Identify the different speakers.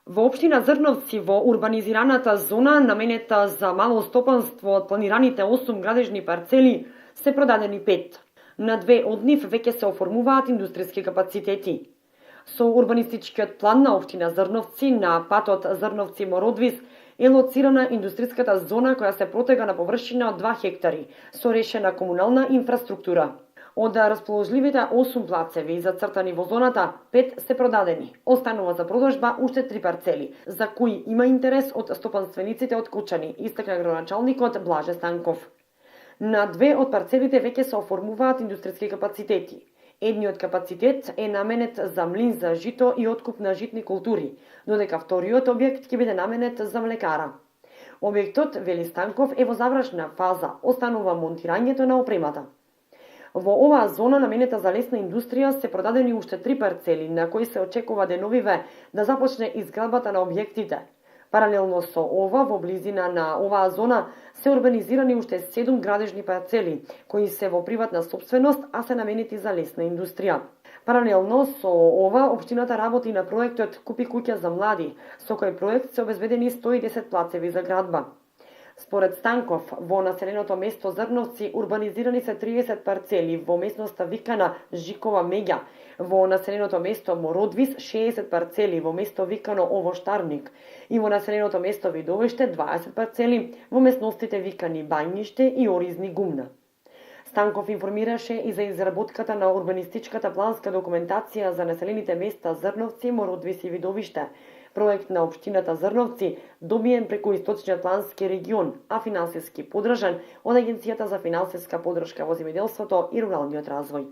Speaker 1: Во општина Зрновци, во урбанизираната зона наменета за мало стопанство од планираните 8 градежни парцели, се продадени 5. На 2 од нив веќе се оформуваат индустријски капацитети. Со урбанистичкиот план на општина Зрновци на патот Зрновци-Мородвис е лоцирана индустријската зона која се протега на површина од 2 хектари, со решена комунална инфраструктура. Од расположливите 8 плацеви зацртани во зоната, 5 се продадени. Останува за продажба уште 3 парцели, за кои има интерес од стопанствениците од Кочани, истакна градоначалникот Блаже Станков. На 2 од парцелите веќе се оформуваат индустријски капацитети. Едниот капацитет е наменет за млин за жито и откуп на житни култури, додека вториот објект ќе биде наменет за млекара. Објектот, вели Станков, е во завршна фаза, останува монтирањето на опремата. Во оваа зона наменета за лесна индустрија се продадени уште 3 парцели на кои се очекува деновиве да започне изградбата на објектите. Паралелно со ова, во близина на оваа зона се урбанизирани уште 7 градежни парцели, кои се во приватна собственост, а се наменети за лесна индустрија. Паралелно со ова, општината работи на проектот Купи куќа за млади, со кој проект се обезбедени 110 плацеви за градба. Според Станков, во населеното место Зрновци урбанизирани се 30 парцели во местноста викана Жикова Меѓа, во населеното место Мородвис 60 парцели во место викано Овоштарник и во населеното место Видовиште 20 парцели во местностите викани Бајниште и Оризни Гумна. Станков информираше и за изработката на урбанистичката планска документација за населените места Зрновци, Мородвис и Видовиште, проект на општината Зрновци, добиен преку Источниот плански регион, а финансиски подржан од Агенцијата за финансиска подршка во земјоделството и руралниот развој.